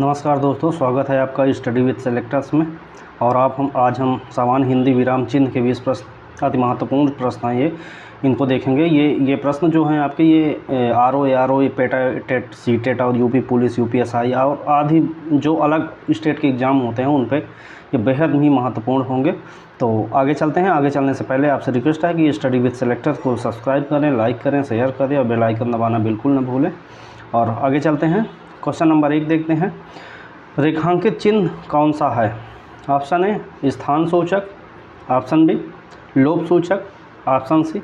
नमस्कार दोस्तों, स्वागत है आपका स्टडी विद सेलेक्टर्स में। और आज हम सामान्य हिंदी विराम चिन्ह के 20 प्रश्न, अति महत्वपूर्ण प्रश्न हैं ये, इनको देखेंगे। ये प्रश्न जो हैं आपके, ये आर ओ पेटा टेट सी टेट और यूपी पुलिस यूपीएसआई और आदि जो अलग स्टेट के एग्ज़ाम होते हैं उन पे ये बेहद ही महत्वपूर्ण होंगे। तो आगे चलते हैं। आगे चलने से पहले आपसे रिक्वेस्ट है कि स्टडी विद सेलेक्टर्स को सब्सक्राइब करें, लाइक करें, शेयर करें और बेल आइकन दबाना बिल्कुल न भूलें। और आगे चलते हैं। क्वेश्चन नंबर 1 देखते हैं। रेखांकित चिन्ह कौन सा है? ऑप्शन ए स्थान सूचक, ऑप्शन बी लोभ सूचक, ऑप्शन सी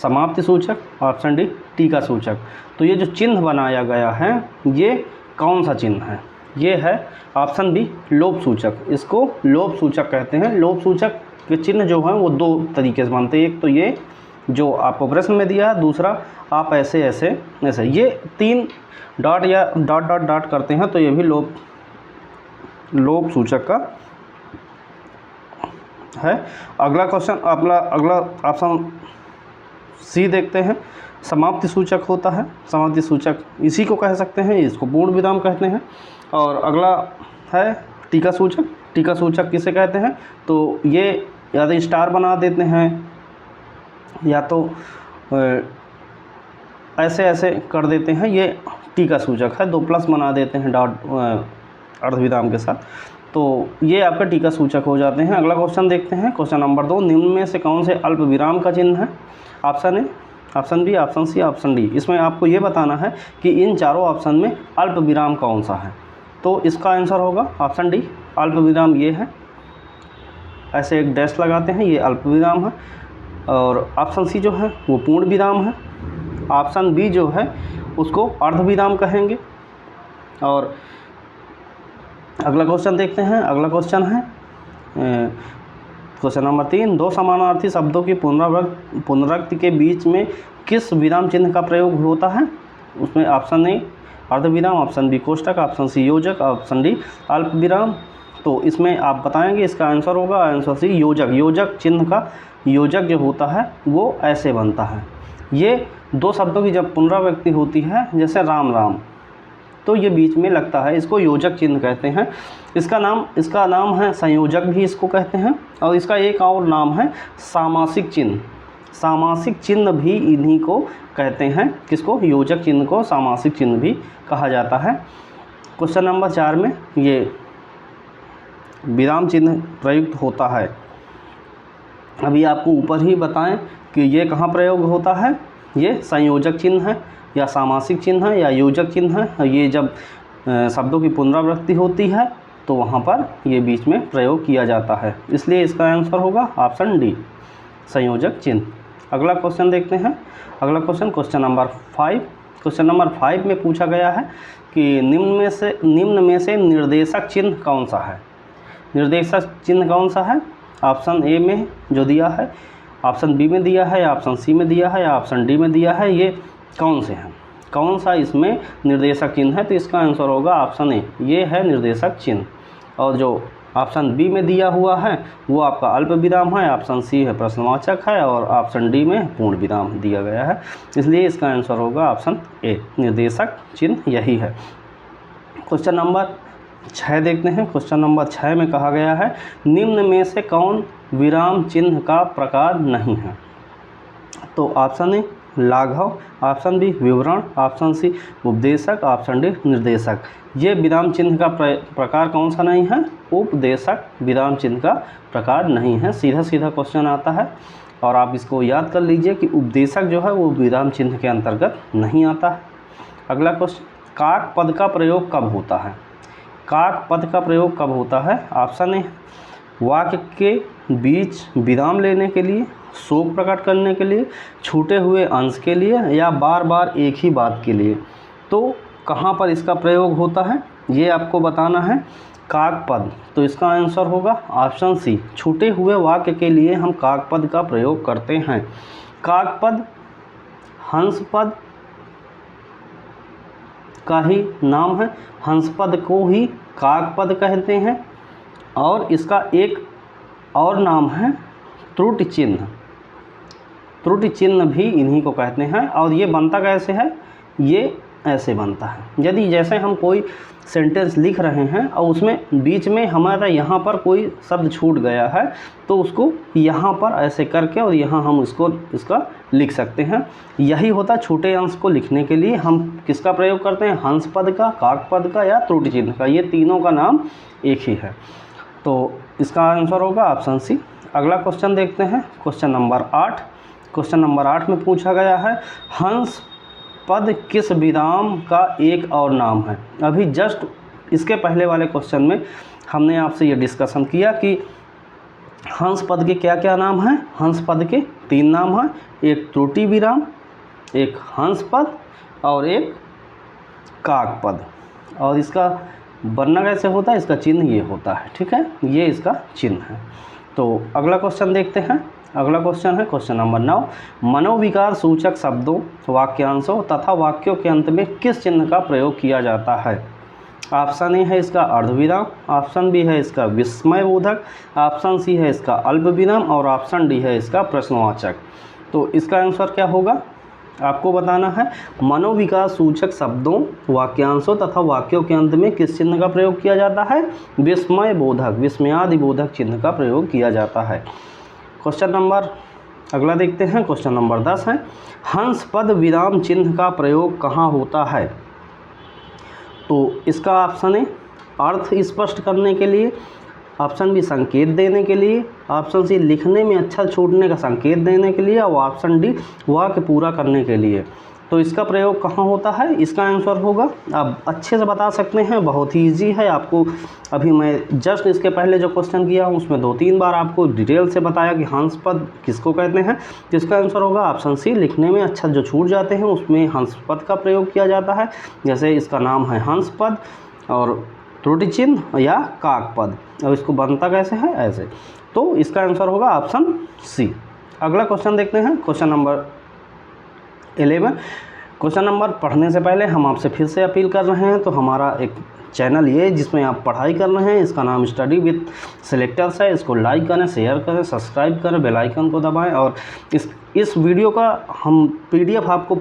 समाप्ति सूचक, ऑप्शन डी टीका सूचक। तो ये जो चिन्ह बनाया गया है ये कौन सा चिन्ह है? ये है ऑप्शन बी लोभ सूचक। इसको लोभ सूचक कहते हैं। लोभ सूचक के चिन्ह जो हैं वो 2 तरीके से बनते हैं। एक तो ये जो आपको प्रश्न में दिया है, दूसरा आप ऐसे ये 3 डॉट या डॉट करते हैं तो ये भी लोभ सूचक का है। अगला क्वेश्चन अगला ऑप्शन सी देखते हैं। समाप्ति सूचक होता है। समाप्ति सूचक इसी को कह सकते हैं, इसको पूर्ण विराम कहते हैं। और अगला है टीका सूचक। टीका सूचक किसे कहते हैं? तो ये या तो स्टार बना देते हैं या तो ऐसे कर देते हैं, ये टीका सूचक है। 2 प्लस बना देते हैं डॉट अर्धविराम के साथ, तो ये आपका टीका सूचक हो जाते हैं। अगला क्वेश्चन देखते हैं। क्वेश्चन नंबर 2, निम्न में से कौन से अल्प विराम का चिन्ह है? Option A, option B, option C, option D. इसमें आपको ये बताना है कि इन चारों ऑप्शन में अल्प विराम कौन सा है। तो इसका आंसर होगा ऑप्शन डी। अल्प विराम ये है, ऐसे एक डैश लगाते हैं, ये अल्प विराम है। और ऑप्शन सी जो है वो पूर्ण विराम है। ऑप्शन बी जो है उसको अर्ध विराम कहेंगे। और अगला क्वेश्चन देखते हैं। अगला क्वेश्चन है क्वेश्चन नंबर 3, 2 समानार्थी शब्दों की पुनरावृत्ति के बीच में किस विराम चिन्ह का प्रयोग होता है? उसमें ऑप्शन ए अर्ध विराम, ऑप्शन बी कोष्टक, ऑप्शन सी योजक, ऑप्शन डी अल्प विराम। तो इसमें आप बताएंगे, इसका आंसर होगा आंसर सी योजक। योजक चिन्ह का योजक जो होता है वो ऐसे बनता है। ये 2 शब्दों की जब पुनरावृत्ति होती है, जैसे राम राम, तो ये बीच में लगता है, इसको योजक चिन्ह कहते हैं। इसका नाम है संयोजक भी इसको कहते हैं। और इसका एक और नाम है सामासिक चिन्ह। सामासिक चिन्ह भी इन्हीं को कहते हैं। किसको? योजक चिन्ह को सामासिक चिन्ह भी कहा जाता है। क्वेश्चन नंबर 4 में ये विराम चिन्ह प्रयुक्त होता है। अभी आपको ऊपर ही बताएं कि ये कहाँ प्रयोग होता है। ये संयोजक चिन्ह है या सामासिक चिन्ह है या योजक चिन्ह है। ये जब शब्दों की पुनरावृत्ति होती है तो वहाँ पर ये बीच में प्रयोग किया जाता है, इसलिए इसका आंसर होगा ऑप्शन डी संयोजक चिन्ह। अगला क्वेश्चन देखते हैं। अगला क्वेश्चन नंबर 5। क्वेश्चन नंबर 5 में पूछा गया है कि निम्न में से निर्देशक चिन्ह कौन सा है? निर्देशक चिन्ह कौन सा है? ऑप्शन ए में जो दिया है, ऑप्शन बी में दिया है, ऑप्शन सी में दिया है, ऑप्शन डी में दिया है, ये कौन से हैं? कौन सा इसमें निर्देशक चिन्ह है? तो इसका आंसर होगा ऑप्शन ए, ये है निर्देशक चिन्ह। और जो ऑप्शन बी में दिया हुआ है वो आपका अल्प विराम है, ऑप्शन सी है प्रश्नवाचक है और ऑप्शन डी में पूर्ण विराम दिया गया है, इसलिए इसका आंसर होगा ऑप्शन ए, निर्देशक चिन्ह यही है। क्वेश्चन नंबर 6 देखते हैं। क्वेश्चन नंबर 6 में कहा गया है, निम्न में से कौन विराम चिन्ह का प्रकार नहीं है? तो ऑप्शन ए लाघव, ऑप्शन बी विवरण, ऑप्शन सी उपदेशक, ऑप्शन डी निर्देशक। ये विराम चिन्ह का प्रकार कौन सा नहीं है? उपदेशक विराम चिन्ह का प्रकार नहीं है। सीधा क्वेश्चन आता है और आप इसको याद कर लीजिए कि उपदेशक जो है वो विराम चिन्ह के अंतर्गत नहीं आता है। अगला क्वेश्चन, काक पद का प्रयोग कब होता है? काक पद का प्रयोग कब होता है? ऑप्शन ए वाक्य के बीच विराम लेने के लिए, शोक प्रकट करने के लिए, छूटे हुए अंश के लिए या बार बार एक ही बात के लिए। तो कहाँ पर इसका प्रयोग होता है ये आपको बताना है। काक पद, तो इसका आंसर होगा ऑप्शन सी, छूटे हुए वाक्य के लिए हम काक पद का प्रयोग करते हैं। काक पद हंस पद का ही नाम है, हंस पद को ही काक पद कहते हैं। और इसका एक और नाम है त्रुटि चिन्ह। त्रुटि चिन्ह भी इन्हीं को कहते हैं। और ये बनता कैसे है? ये ऐसे बनता है। यदि जैसे हम कोई सेंटेंस लिख रहे हैं और उसमें बीच में हमारा यहाँ पर कोई शब्द छूट गया है तो उसको यहाँ पर ऐसे करके और यहाँ हम इसका लिख सकते हैं। यही होता है छोटे अंश को लिखने के लिए हम किसका प्रयोग करते हैं, हंस पद का, काक पद का या त्रुटि चिन्ह का। ये तीनों का नाम एक ही है। तो इसका आंसर होगा ऑप्शन सी। अगला क्वेश्चन देखते हैं, क्वेश्चन नंबर 8। क्वेश्चन नंबर 8 में पूछा गया है हंस पद किस विराम का एक और नाम है। अभी जस्ट इसके पहले वाले क्वेश्चन में हमने आपसे ये डिस्कशन किया कि हंस पद के क्या क्या नाम हैं। हंस पद के 3 नाम हैं, एक त्रुटि विराम, एक हंस पद और एक काक पद। और इसका बनना कैसे होता है, इसका चिन्ह ये होता है, ठीक है, ये इसका चिन्ह है। तो अगला क्वेश्चन देखते हैं। अगला क्वेश्चन है क्वेश्चन नंबर 9। मनोविकार सूचक शब्दों, वाक्यांशों तथा वाक्यों के अंत में किस चिन्ह का प्रयोग किया जाता है। ऑप्शन ए है इसका अर्धविराम, ऑप्शन बी है इसका विस्मयबोधक, ऑप्शन सी है इसका अल्प विराम और ऑप्शन डी है इसका प्रश्नवाचक। तो इसका आंसर क्या होगा आपको बताना है। मनोविकार सूचक शब्दों, वाक्यांशों तथा वाक्यों के अंत में किस चिन्ह का प्रयोग किया जाता है, विस्मयबोधक, विस्मयादिबोधक चिन्ह का प्रयोग किया जाता है। क्वेश्चन नंबर अगला देखते हैं, क्वेश्चन नंबर 10 है हंस पद विराम चिन्ह का प्रयोग कहाँ होता है। तो इसका ऑप्शन ए अर्थ स्पष्ट करने के लिए, ऑप्शन बी संकेत देने के लिए, ऑप्शन सी लिखने में अक्षर छूटने का संकेत देने के लिए और ऑप्शन डी वाक्य पूरा करने के लिए। तो इसका प्रयोग कहाँ होता है, इसका आंसर होगा, आप अच्छे से बता सकते हैं, बहुत ही ईजी है। आपको अभी मैं जस्ट इसके पहले जो क्वेश्चन किया हूँ उसमें 2-3 बार आपको डिटेल से बताया कि हंस पद किसको कहते हैं। जिसका आंसर होगा ऑप्शन सी, लिखने में अक्षर जो छूट जाते हैं उसमें हंस पद का प्रयोग किया जाता है। जैसे इसका नाम है हंस पद और त्रुटि चिन्ह या काक पद। अब इसको बनता कैसे है, ऐसे। तो इसका आंसर होगा ऑप्शन सी। अगला क्वेश्चन देखते हैं, क्वेश्चन नंबर 11। क्वेश्चन नंबर पढ़ने से पहले हम आपसे फिर से अपील कर रहे हैं, तो हमारा एक चैनल ये जिसमें आप पढ़ाई कर रहे हैं, इसका नाम स्टडी विद सिलेक्टर्स है। इसको लाइक करें, शेयर करें, सब्सक्राइब करें, बेल आइकन को दबाएं। और इस वीडियो का हम PDF आपको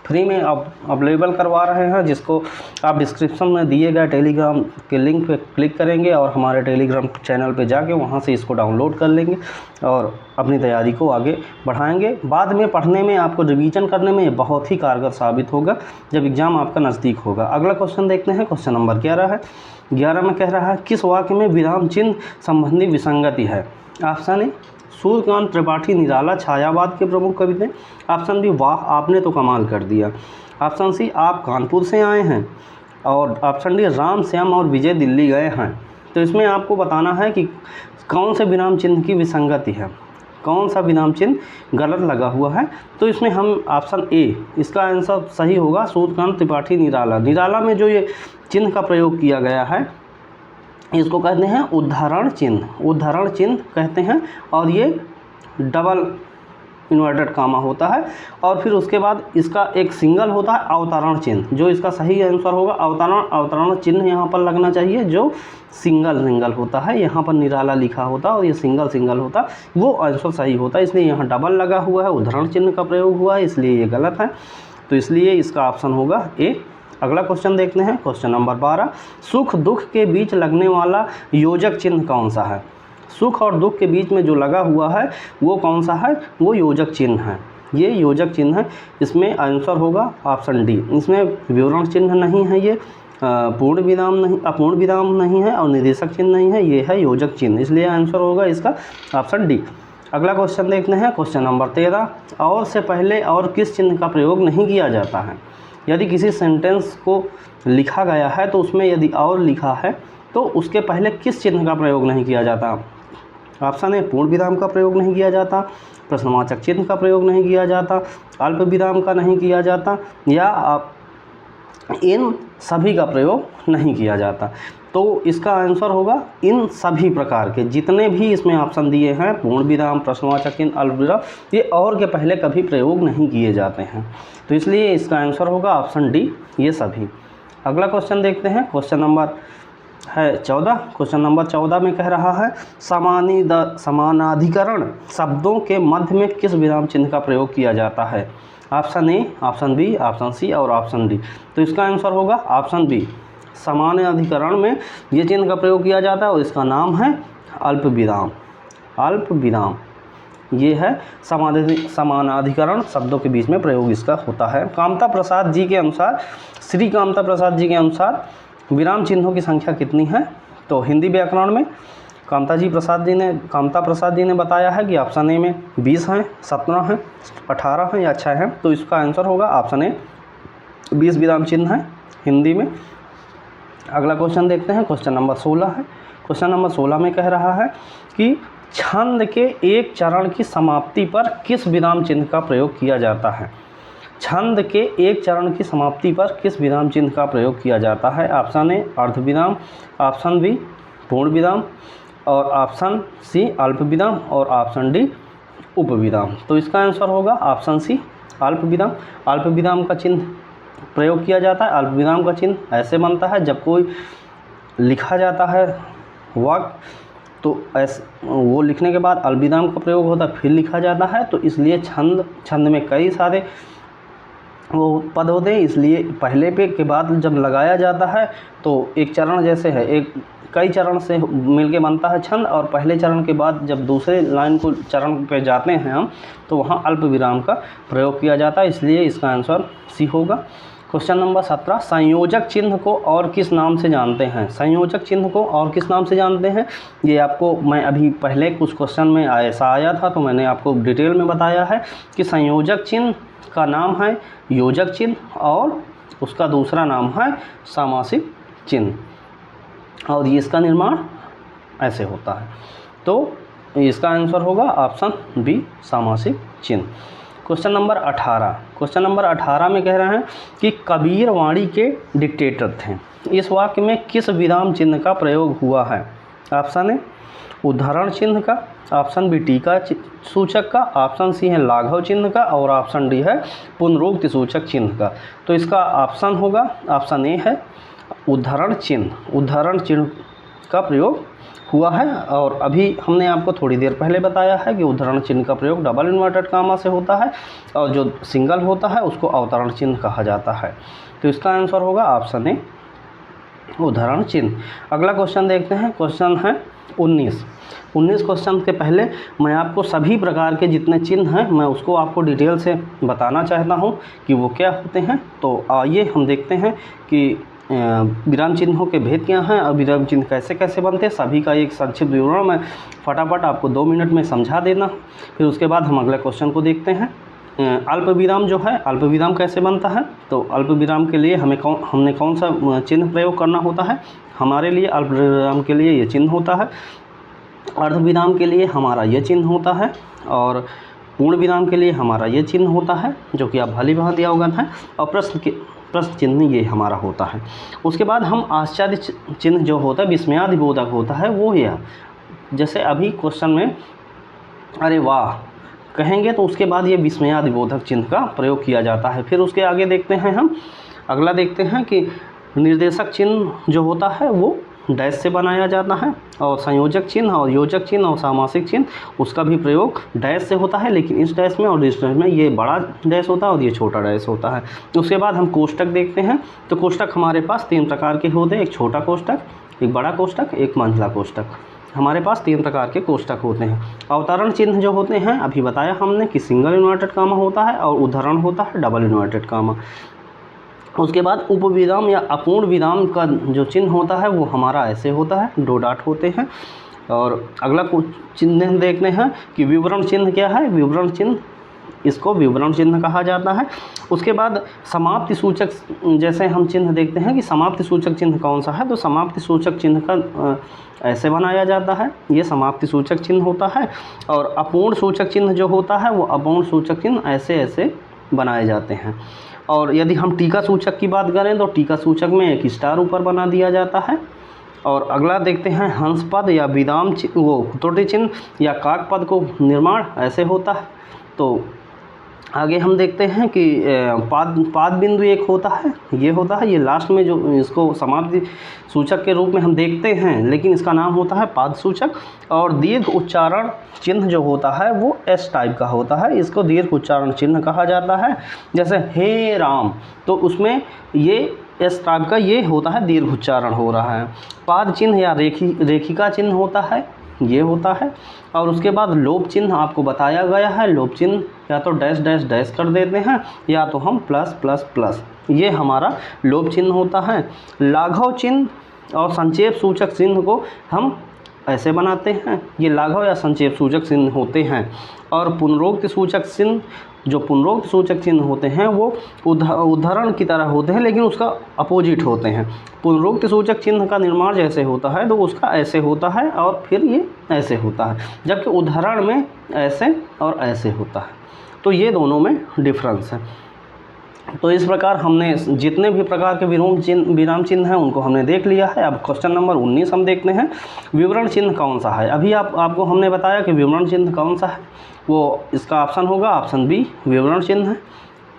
फ्री में अवेलेबल करवा रहे हैं, जिसको आप डिस्क्रिप्शन में दिए गए टेलीग्राम के लिंक पे क्लिक करेंगे और हमारे टेलीग्राम चैनल पे जाके वहाँ से इसको डाउनलोड कर लेंगे और अपनी तैयारी को आगे बढ़ाएंगे। बाद में पढ़ने में, आपको रिवीजन करने में बहुत ही कारगर साबित होगा जब एग्ज़ाम आपका नज़दीक होगा। अगला क्वेश्चन देखते हैं, क्वेश्चन नंबर 11 है। 11 में कह रहा है किस वाक्य में विराम चिन्ह संबंधी विसंगति है। ऑप्शन ए सूर्यकांत त्रिपाठी निराला छायावाद के प्रमुख कवि थे। ऑप्शन बी वाह आपने तो कमाल कर दिया। ऑप्शन सी आप कानपुर से आए हैं। और ऑप्शन डी राम श्याम और विजय दिल्ली गए हैं। तो इसमें आपको बताना है कि कौन से विराम चिन्ह की विसंगति है, कौन सा विराम चिन्ह गलत लगा हुआ है। तो इसमें हम ऑप्शन ए, इसका आंसर सही होगा सूर्यकांत त्रिपाठी निराला। निराला में जो ये चिन्ह का प्रयोग किया गया है इसको कहते हैं उद्धरण चिन्ह, उद्धरण चिन्ह कहते हैं। और ये डबल इन्वर्टेड कामा होता है। और फिर उसके बाद इसका एक सिंगल होता है अवतरण चिन्ह, जो इसका सही आंसर होगा अवतरण चिन्ह यहाँ पर लगना चाहिए, जो सिंगल होता है। यहाँ पर निराला लिखा होता और ये सिंगल होता, वो आंसर सही होता है। इसलिए यहाँ डबल लगा हुआ है, उद्धरण चिन्ह का प्रयोग हुआ है, इसलिए ये गलत है। तो इसलिए इसका ऑप्शन होगा ए। अगला क्वेश्चन देखते हैं, क्वेश्चन नंबर 12। सुख दुख के बीच लगने वाला योजक चिन्ह कौन सा है। सुख और दुख के बीच में जो लगा हुआ है वो कौन सा है, वो योजक चिन्ह है। ये योजक चिन्ह है। इसमें आंसर होगा ऑप्शन डी। इसमें विवरण चिन्ह नहीं है, ये पूर्ण विराम नहीं, अपूर्ण विराम नहीं है और निर्देशक चिन्ह नहीं है, ये है योजक चिन्ह। इसलिए आंसर होगा इसका ऑप्शन डी। अगला क्वेश्चन देखते हैं, क्वेश्चन नंबर 13। और से पहले और किस चिन्ह का प्रयोग नहीं किया जाता है। यदि किसी सेंटेंस को लिखा गया है तो उसमें यदि और लिखा है तो उसके पहले किस चिन्ह का प्रयोग नहीं किया जाता। ऑप्शन ए पूर्ण विराम का प्रयोग नहीं किया जाता, प्रश्नवाचक चिन्ह का प्रयोग नहीं किया जाता, अल्प विराम का नहीं किया जाता, या इन सभी का प्रयोग नहीं किया जाता। तो इसका आंसर होगा इन सभी प्रकार के जितने भी इसमें ऑप्शन दिए हैं, पूर्ण विराम, प्रश्नवाचक चिन्ह, अल्प विराम, ये और के पहले कभी प्रयोग नहीं किए जाते हैं। तो इसलिए इसका आंसर होगा ऑप्शन डी, ये सभी। अगला क्वेश्चन देखते हैं, क्वेश्चन नंबर है 14। क्वेश्चन नंबर 14 में कह रहा है समानाधिकरण शब्दों के मध्य में किस विराम चिन्ह का प्रयोग किया जाता है। Option A, option B, option C और ऑप्शन डी। तो इसका आंसर होगा ऑप्शन बी। सामान्य अधिकरण में ये चिन्ह का प्रयोग किया जाता है और इसका नाम है अल्प विराम। अल्प विराम ये है समानाधिकरण शब्दों के बीच में प्रयोग इसका होता है। कामता प्रसाद जी के अनुसार, श्री कामता प्रसाद जी के अनुसार विराम चिन्हों की संख्या कितनी है? तो हिंदी व्याकरण में कामता प्रसाद जी ने बताया है कि ऑप्शन ए में 20 हैं, 17 हैं, 18 हैं या 6 हैं। तो इसका आंसर होगा ऑप्शन ए, 20 विराम चिन्ह है हिंदी में। अगला क्वेश्चन देखते हैं, क्वेश्चन नंबर 16 है। क्वेश्चन नंबर 16 में कह रहा है कि छंद के एक चरण की समाप्ति पर किस विराम चिन्ह का प्रयोग किया जाता है? छंद के एक चरण की समाप्ति पर किस विराम चिन्ह का प्रयोग किया जाता है? ऑप्शन ए अर्ध विराम, ऑप्शन बी पूर्ण विराम और ऑप्शन सी अल्प विराम और ऑप्शन डी उप विराम। तो इसका आंसर होगा ऑप्शन सी अल्प विराम। अल्प विराम का चिन्ह प्रयोग किया जाता है। अल्प विराम का चिन्ह ऐसे बनता है जब कोई लिखा जाता है वाक्य, तो ऐसे वो लिखने के बाद अल्प विराम का प्रयोग होता है, फिर लिखा जाता है। तो इसलिए छंद में कई सारे वो पद होते हैं, इसलिए पहले पे के बाद जब लगाया जाता है तो एक चरण जैसे है, एक कई चरण से मिलके बनता है छंद, और पहले चरण के बाद जब दूसरे लाइन को चरण पे जाते हैं हम, तो वहाँ अल्प विराम का प्रयोग किया जाता है, इसलिए इसका आंसर सी होगा। क्वेश्चन नंबर 17, संयोजक चिन्ह को और किस नाम से जानते हैं? संयोजक चिन्ह को और किस नाम से जानते हैं? ये आपको मैं अभी पहले कुछ क्वेश्चन में ऐसा आया था, तो मैंने आपको डिटेल में बताया है कि संयोजक चिन्ह का नाम है योजक चिन्ह और उसका दूसरा नाम है सामासिक चिन्ह, और ये इसका निर्माण ऐसे होता है। तो इसका आंसर होगा ऑप्शन बी सामासिक चिन्ह। क्वेश्चन नंबर 18, क्वेश्चन नंबर 18 में कह रहे हैं कि कबीर वाणी के डिक्टेटर थे। इस वाक्य में किस विराम चिन्ह का प्रयोग हुआ है? ऑप्शन ए उद्धरण चिन्ह का, ऑप्शन बी टीका सूचक का, ऑप्शन सी है लाघव चिन्ह का और ऑप्शन डी है पुनरोक्ति सूचक चिन्ह का। तो इसका ऑप्शन होगा ऑप्शन ए है उद्धरण चिन्ह। उद्धरण चिन्ह का प्रयोग हुआ है, और अभी हमने आपको थोड़ी देर पहले बताया है कि उद्धरण चिन्ह का प्रयोग डबल इन्वर्टेड कामा से होता है, और जो सिंगल होता है उसको अवतरण चिन्ह कहा जाता है। तो इसका आंसर होगा ऑप्शन ए उद्धरण चिन्ह। अगला क्वेश्चन देखते हैं, क्वेश्चन है 19 क्वेश्चन के पहले मैं आपको सभी प्रकार के जितने चिन्ह हैं मैं उसको आपको डिटेल से बताना चाहता हूं कि वो क्या होते हैं। तो आइए हम देखते हैं कि विराम चिन्हों के भेद क्या हैं और विराम चिन्ह कैसे कैसे बनते हैं। सभी का एक संक्षिप्त विवरण मैं फटाफट आपको 2 मिनट में समझा देना, फिर उसके बाद हम अगले क्वेश्चन को देखते हैं। अल्प विराम जो है, अल्प विराम कैसे बनता है? तो अल्प विराम के लिए हमने कौन सा चिन्ह प्रयोग करना होता है? हमारे लिए अल्प विराम के लिए ये चिन्ह होता है, अर्ध विराम के लिए हमारा ये चिन्ह होता है, और पूर्ण विराम के लिए हमारा ये चिन्ह होता है, जो कि आप भली भांति अवगत हैं, और प्रश्न चिन्ह ये हमारा होता है। उसके बाद हम आश्चर्य चिन्ह जो होता है, विस्मयादिबोधक होता है, वो यह जैसे अभी क्वेश्चन में अरे वाह कहेंगे तो उसके बाद ये विस्मयादिबोधक चिन्ह का प्रयोग किया जाता है। फिर उसके आगे देखते हैं हम, अगला देखते हैं कि निर्देशक चिन्ह जो होता है वो डैश से बनाया जाता है, और संयोजक चिन्ह और योजक चिन्ह और सामासिक चिन्ह उसका भी प्रयोग डैश से होता है, लेकिन इस डैश में और इस डैश में ये बड़ा डैश होता है और ये छोटा डैश होता है। उसके बाद हम कोष्टक देखते हैं। तो कोष्टक हमारे पास 3 प्रकार के होते हैं, एक छोटा कोष्टक, एक बड़ा कोष्टक, एक मंझला कोष्टक। हमारे पास 3 प्रकार के कोष्टक होते हैं। अवतरण चिन्ह जो होते हैं अभी बताया हमने कि सिंगल इन्वर्टेड कामा होता है, और उद्धरण होता है डबल इन्वर्टेड कामा। उसके बाद उपविराम या अपूर्ण विराम का जो चिन्ह होता है वो हमारा ऐसे होता है, 2 डॉट होते हैं। और अगला कुछ चिन्ह देखते हैं कि विवरण चिन्ह क्या है। विवरण चिन्ह, इसको विवरण चिन्ह कहा जाता है। उसके बाद समाप्ति सूचक, जैसे हम चिन्ह देखते हैं कि समाप्ति सूचक चिन्ह कौन सा है, तो समाप्ति सूचक चिन्ह का ऐसे बनाया जाता है, ये समाप्ति सूचक चिन्ह होता है। और अपूर्ण सूचक चिन्ह जो होता है वो अपूर्ण सूचक चिन्ह ऐसे ऐसे बनाए जाते हैं। और यदि हम टीका सूचक की बात करें तो टीका सूचक में एक स्टार ऊपर बना दिया जाता है। और अगला देखते हैं हंस पद या विराम वो त्रुटि चिन्ह या काक पद को निर्माण ऐसे होता है। तो आगे हम देखते हैं कि पाद बिंदु एक होता है, ये लास्ट में जो इसको समाप्ति सूचक के रूप में हम देखते हैं, लेकिन इसका नाम होता है पाद सूचक। और दीर्घ उच्चारण चिन्ह जो होता है वो एस टाइप का होता है, इसको दीर्घ उच्चारण चिन्ह कहा जाता है। जैसे हे राम, तो उसमें ये एस टाइप का ये होता है, दीर्घ उच्चारण हो रहा है। पाद चिन्ह या रेखिका चिन्ह होता है, ये होता है। और उसके बाद लोप चिन्ह आपको बताया गया है, लोप चिन्ह या तो डैश डैश डैश कर देते हैं या तो हम प्लस प्लस प्लस, ये हमारा लोप चिन्ह होता है। लाघव चिन्ह और संक्षेप सूचक चिन्ह को हम ऐसे बनाते हैं, ये लाघव या संक्षेप सूचक चिन्ह होते हैं। और पुनरोक्त सूचक चिन्ह, जो पुनरोक्त सूचक चिन्ह होते हैं वो उदाहरण की तरह होते हैं, लेकिन उसका अपोजिट होते हैं। पुनरोक्त सूचक चिन्ह का निर्माण जैसे होता है तो उसका ऐसे होता है और फिर ये ऐसे होता है, जबकि उदाहरण में ऐसे और ऐसे होता है। तो ये दोनों में डिफरेंस है। तो इस प्रकार हमने जितने भी प्रकार के विराम चिन्ह हैं उनको हमने देख लिया है। अब क्वेश्चन नंबर 19 हम देखते हैं, विवरण चिन्ह कौन सा है। अभी आपको हमने बताया कि विवरण चिन्ह कौन सा है, वो इसका ऑप्शन होगा ऑप्शन बी, विवरण चिन्ह है,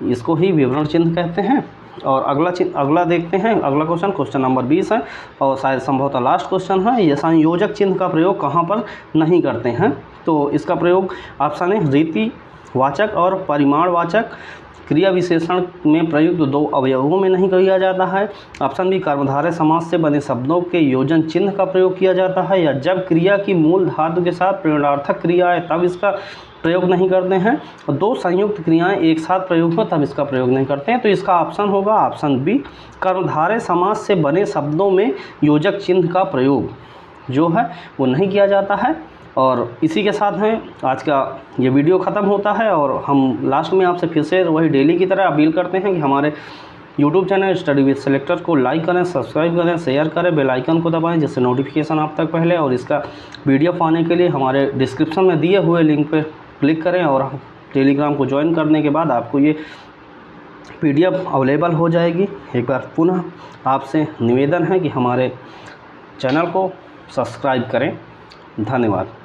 इसको ही विवरण चिन्ह कहते हैं। और अगला देखते हैं, अगला क्वेश्चन नंबर 20 है और शायद संभवतः लास्ट क्वेश्चन है। ये संयोजक चिन्ह का प्रयोग कहाँ पर नहीं करते हैं, तो इसका प्रयोग ऑप्शन है रीति वाचक और परिमाणवाचक क्रिया विशेषण में प्रयुक्त दो अवयवों में नहीं किया जाता है। ऑप्शन बी, कर्मधारय समास से बने शब्दों के योजन चिन्ह का प्रयोग किया जाता है, या जब क्रिया की मूल धातु के साथ प्रेरणार्थक क्रिया है तब इसका प्रयोग नहीं करते हैं, और दो संयुक्त क्रियाएं एक साथ प्रयोग हो तब इसका प्रयोग नहीं करते हैं। तो इसका ऑप्शन होगा ऑप्शन बी, कर्मधारय समास से बने शब्दों में योजक चिन्ह का प्रयोग जो है वो नहीं किया जाता है। और इसी के साथ हैं आज का ये वीडियो ख़त्म होता है। और हम लास्ट में आपसे फिर से वही डेली की तरह अपील करते हैं कि हमारे YouTube channel study with selector को लाइक करें, सब्सक्राइब करें, शेयर करें, बेल आइकन को दबाएं जिससे नोटिफिकेशन आप तक पहले। और इसका पीडीएफ पाने के लिए हमारे डिस्क्रिप्शन में दिए हुए लिंक पर क्लिक करें और टेलीग्राम को ज्वाइन करने के बाद आपको ये पीडीएफ अवेलेबल हो जाएगी। एक बार पुनः आपसे निवेदन है कि हमारे चैनल को सब्सक्राइब करें। धन्यवाद।